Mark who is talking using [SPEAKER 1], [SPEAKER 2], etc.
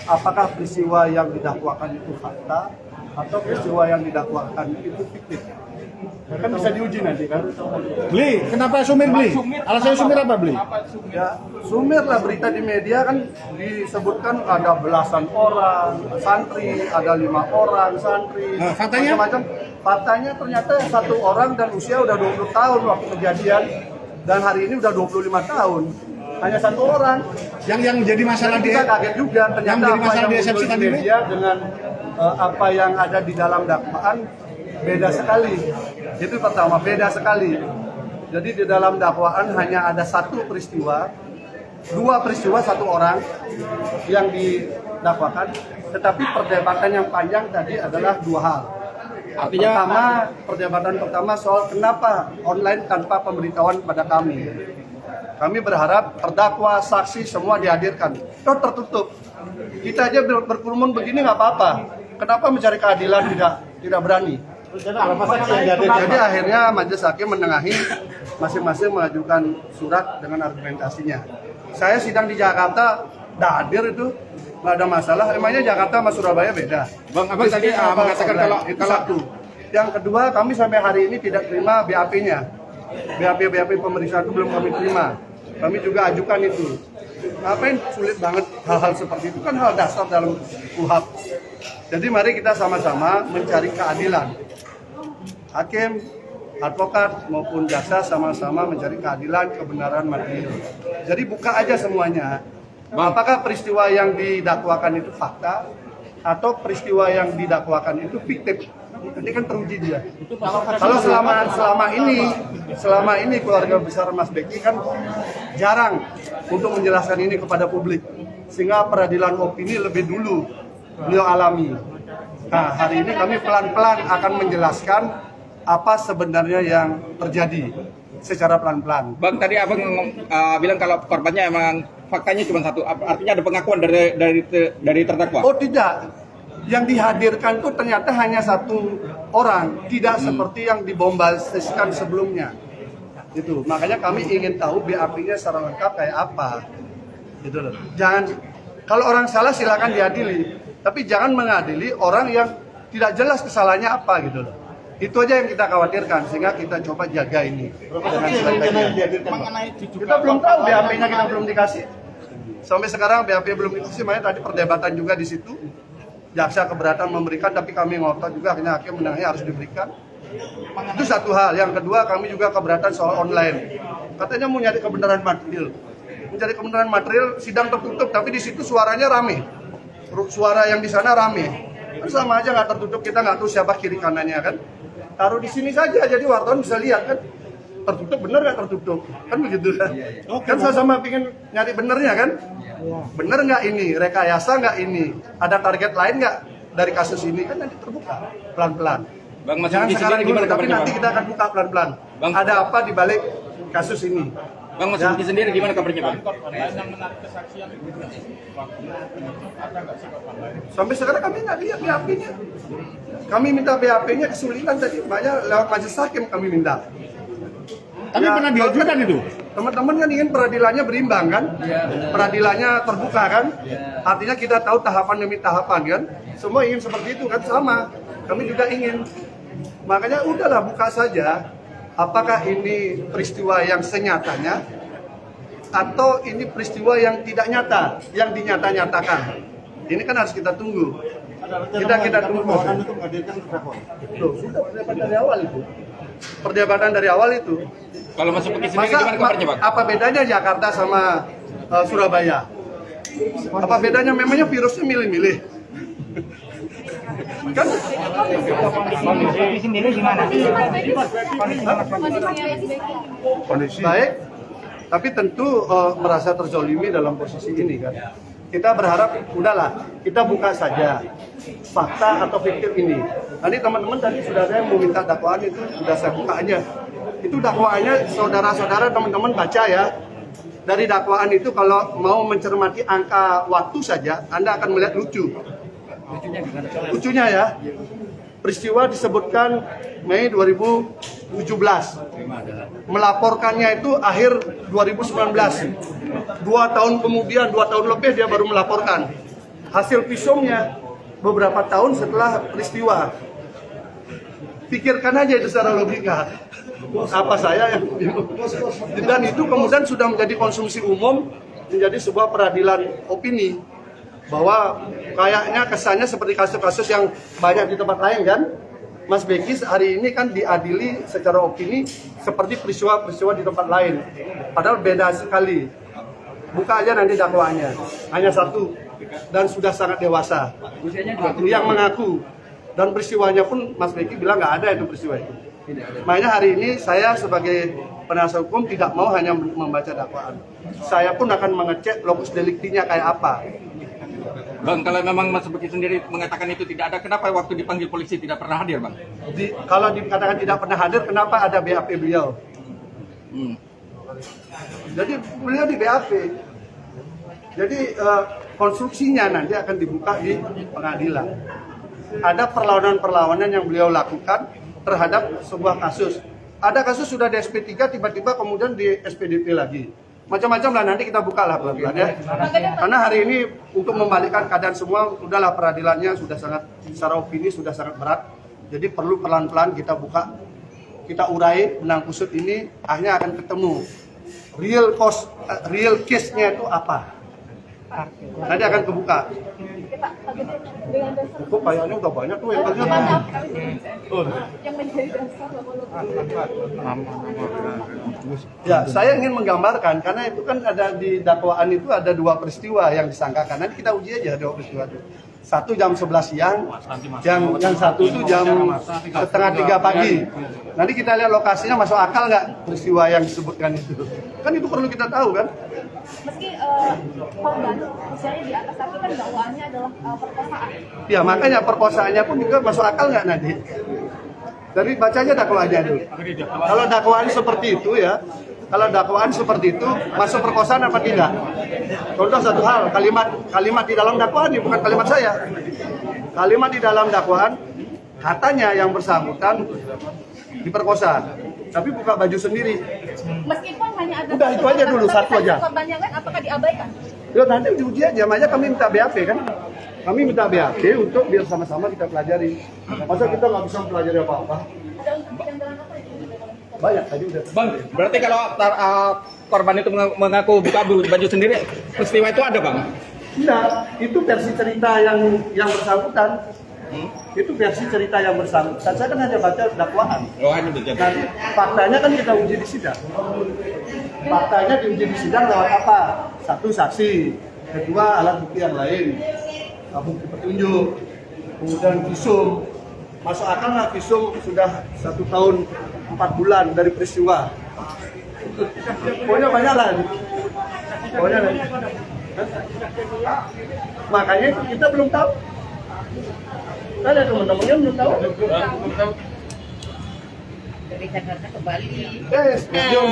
[SPEAKER 1] apakah peristiwa yang didakwakan itu fakta atau peristiwa yang didakwakan itu fiktif. Kan bisa diuji nanti kan.
[SPEAKER 2] Beli, kenapa sumir beli? Alasannya sumir apa beli?
[SPEAKER 1] Ya, sumir lah berita di media kan disebutkan ada belasan orang santri, ada 5 orang santri,
[SPEAKER 2] Nah, faktanya?
[SPEAKER 1] macam-macam. Faktanya ternyata 1 orang dan usia udah 20 tahun waktu kejadian dan hari ini udah 25 tahun. Hanya 1 orang.
[SPEAKER 2] Yang jadi masalah
[SPEAKER 1] Dan
[SPEAKER 2] di
[SPEAKER 1] kita kaget juga ternyata
[SPEAKER 2] yang jadi
[SPEAKER 1] apa
[SPEAKER 2] masalah
[SPEAKER 1] yang
[SPEAKER 2] di
[SPEAKER 1] muncul
[SPEAKER 2] SMC
[SPEAKER 1] di
[SPEAKER 2] tadi ini?
[SPEAKER 1] media dengan apa yang ada di dalam dakwaan beda sekali. Itu pertama, beda sekali. Jadi di dalam dakwaan hanya ada 1 peristiwa, 2 peristiwa 1 orang yang didakwakan, tetapi perdebatan yang panjang tadi adalah 2 hal.
[SPEAKER 2] Artinya
[SPEAKER 1] Perdebatan pertama soal kenapa online tanpa pemberitahuan pada kami. Kami berharap terdakwa, saksi semua dihadirkan. Itu tertutup. Kita aja berkerumun begini nggak apa-apa. Kenapa mencari keadilan tidak berani? Jadi akhirnya majelis hakim menengahi masing-masing mengajukan surat dengan argumentasinya. Saya sidang di Jakarta, hadir itu nggak ada masalah. Emangnya Jakarta sama Surabaya beda?
[SPEAKER 2] Bang Abang tadi mengatakan kalau
[SPEAKER 1] itu satu. Yang kedua, kami sampai hari ini tidak terima BAP-nya. BAP pemeriksaan itu belum kami terima. Kami juga ajukan itu. Ngapain sulit banget hal-hal seperti itu, kan hal dasar dalam KUHP. Jadi mari kita sama-sama mencari keadilan. Hakim, advokat maupun jaksa sama-sama mencari keadilan, kebenaran material. Jadi buka aja semuanya. Apakah peristiwa yang didakwakan itu fakta atau peristiwa yang didakwakan itu fiktif? Nanti kan teruji dia. Kalau selama ini keluarga besar Mas Beki kan jarang untuk menjelaskan ini kepada publik, sehingga peradilan opini lebih dulu beliau alami. Nah, hari ini kami pelan-pelan akan menjelaskan apa sebenarnya yang terjadi secara pelan-pelan.
[SPEAKER 3] Bang, tadi abang bilang kalau korbannya emang faktanya cuma 1, artinya ada pengakuan dari terdakwa?
[SPEAKER 1] Oh tidak, yang dihadirkan itu ternyata hanya 1 orang, tidak seperti yang dibombastiskan sebelumnya. Itu makanya kami ingin tahu BAP-nya secara lengkap kayak apa. Gitu loh. Jangan, kalau orang salah silakan diadili, tapi jangan mengadili orang yang tidak jelas kesalahannya apa gitu loh. Itu aja yang kita khawatirkan, sehingga kita coba jaga ini. Kita belum tahu BAP-nya, kita belum dikasih. Sampai sekarang BAP belum dikasih, makanya tadi perdebatan juga di situ. Jaksa keberatan memberikan, tapi kami ngotot juga, akhirnya hakim menangnya harus diberikan. Itu 1 hal. Yang kedua, kami juga keberatan soal online. Katanya mau nyari kebenaran material. Mencari kebenaran material, sidang tertutup, tapi di situ suaranya rame. Suara yang di sana rame. Kan sama aja nggak tertutup, kita nggak tahu siapa kiri kanannya kan. Taruh di sini saja, jadi wartawan bisa lihat kan. Tertutup bener nggak tertutup? Kan begitu kan? Kan sama-sama pengen nyari benernya kan? Bener nggak ini? Rekayasa nggak ini? Ada target lain nggak dari kasus ini? Kan nanti terbuka pelan-pelan.
[SPEAKER 3] Bang, Mas
[SPEAKER 1] Jangan
[SPEAKER 3] Budi
[SPEAKER 1] sekarang
[SPEAKER 3] sendiri
[SPEAKER 1] dulu,
[SPEAKER 3] gimana
[SPEAKER 1] tapi
[SPEAKER 3] kabarnya,
[SPEAKER 1] nanti
[SPEAKER 3] Bang?
[SPEAKER 1] kita akan buka pelan-pelan.
[SPEAKER 3] Bang.
[SPEAKER 1] Ada apa di balik kasus ini?
[SPEAKER 3] Bang, Mas Budi sendiri gimana kabarnya, Bang?
[SPEAKER 1] Sampai sekarang kami nggak lihat BAP-nya. Kami minta BAP-nya kesulitan tadi, banyak lewat majelis hakim kami minta.
[SPEAKER 2] tapi
[SPEAKER 1] Ya,
[SPEAKER 2] pernah diajukan itu.
[SPEAKER 1] Teman-teman kan ingin peradilannya berimbang kan? Peradilannya terbuka kan? Artinya kita tahu tahapan demi tahapan kan? Semua ingin seperti itu kan, sama. Kami juga ingin. Makanya udahlah buka saja. Apakah ini peristiwa yang senyatanya atau ini peristiwa yang tidak nyata, yang dinyata-nyatakan? Ini kan harus kita tunggu. Kita tunggu. Loh, sudah perdebatan dari awal itu. Perdebatan dari awal itu.
[SPEAKER 3] Kalau Mas Budi sendiri gimana kabarnya, Bang?
[SPEAKER 1] Apa bedanya Jakarta sama Surabaya? Apa bedanya? Memangnya virusnya milih-milih? Kan?
[SPEAKER 4] Kondisi sendiri gimana?
[SPEAKER 1] Kondisi baik, tapi tentu merasa terzolimi dalam posisi ini kan. Kita berharap udahlah, kita buka saja fakta atau fiktif ini. Nanti teman-teman tadi sudah ada yang mau minta dakwaan, itu sudah saya buka aja. Itu dakwaannya saudara-saudara teman-teman baca ya. Dari dakwaan itu kalau mau mencermati angka waktu saja, Anda akan melihat lucu. Lucunya ya. Peristiwa disebutkan Mei 2017. Melaporkannya itu akhir 2019. 2 tahun kemudian, 2 tahun lebih dia baru melaporkan. hasil visumnya beberapa tahun setelah peristiwa. Pikirkan aja itu secara logika. Apa saya yang dan itu kemudian sudah menjadi konsumsi umum, menjadi sebuah peradilan opini bahwa kayaknya kesannya seperti kasus-kasus yang banyak di tempat lain kan. Mas Beki hari ini kan diadili secara opini seperti peristiwa-peristiwa di tempat lain. Padahal beda sekali. Buka aja nanti dakwaannya. Hanya satu dan sudah sangat dewasa. Yang mengaku dan peristiwanya pun Mas Beki bilang nggak ada itu peristiwa itu. Makanya hari ini saya sebagai penasihat hukum tidak mau hanya membaca dakwaan. Saya pun akan mengecek lokus deliktinya kayak apa.
[SPEAKER 3] Bang, kalau memang Mas Beki sendiri mengatakan itu tidak ada, kenapa waktu dipanggil polisi tidak pernah hadir, Bang?
[SPEAKER 1] Kalau dikatakan tidak pernah hadir, kenapa ada BAP beliau? Jadi beliau di BAP. Jadi konstruksinya nanti akan dibuka di pengadilan. Ada perlawanan-perlawanan yang beliau lakukan terhadap sebuah kasus. Ada kasus sudah di SP3, tiba-tiba kemudian di SPDP lagi. Macam-macam lah, nanti kita buka lah pelan-pelan ya. Karena hari ini untuk membalikkan keadaan semua, udahlah peradilannya sudah sangat, secara opini sudah sangat berat. Jadi perlu pelan-pelan kita buka, kita urai benang kusut ini, akhirnya akan ketemu real case-nya itu apa. Nanti akan kebuka. Kok kayaknya udah banyak tuh yang kerja.
[SPEAKER 5] Yang menjadi dasar
[SPEAKER 1] Ya, saya ingin menggambarkan karena itu kan ada di dakwaan itu ada dua peristiwa yang disangkakan. Nanti kita uji aja dua peristiwa itu. Satu jam 11 siang, yang satu itu jam setengah 3 pagi. Nanti kita lihat lokasinya masuk akal nggak peristiwa yang disebutkan itu. Kan itu perlu kita tahu kan.
[SPEAKER 5] meski korban usianya di atas, tapi kan dakwaannya adalah perkosaan.
[SPEAKER 1] Ya makanya perkosaannya pun juga masuk akal nggak nanti. Dari bacanya dakwaannya dulu. Kalau dakwaan seperti itu ya, kalau dakwaan seperti itu masuk perkosaan apa tidak? Contoh satu hal, kalimat di dalam dakwaan ini bukan kalimat saya. Kalimat di dalam dakwaan katanya yang bersangkutan diperkosa, tapi buka baju sendiri.
[SPEAKER 5] Meskipun hanya ada
[SPEAKER 1] Udah, itu aja dulu, satu aja.
[SPEAKER 5] korbannya kan, apakah diabaikan?
[SPEAKER 1] Ya nanti diuji aja, makanya kami minta BAP kan. Kami minta BAP untuk biar sama-sama kita pelajari. Masa kita nggak bisa pelajari apa-apa?
[SPEAKER 5] Ada untuk penjelasan apa itu?
[SPEAKER 1] Banyak tadi udah.
[SPEAKER 3] Bang, berarti kalau korban itu mengaku buka baju sendiri, peristiwa itu ada, Bang?
[SPEAKER 1] Enggak, itu versi cerita yang bersangkutan. Itu versi cerita yang bersangkutan. Saya kan hanya baca dakwaan.
[SPEAKER 3] Oh, hanya begitu.
[SPEAKER 1] Nanti faktanya kan kita uji di sidang. Faktanya diuji di sidang lewat apa? Satu, saksi. Kedua, alat bukti yang lain. Bukti petunjuk. Kemudian visum. Masuk akal nggak visum sudah 1 tahun 4 bulan dari peristiwa. Pokoknya banyak lah. Pokoknya makanya itu kita belum tahu. Ada teman-temannya belum tahu.
[SPEAKER 6] Dari Jakarta ke Bali.
[SPEAKER 1] Jom.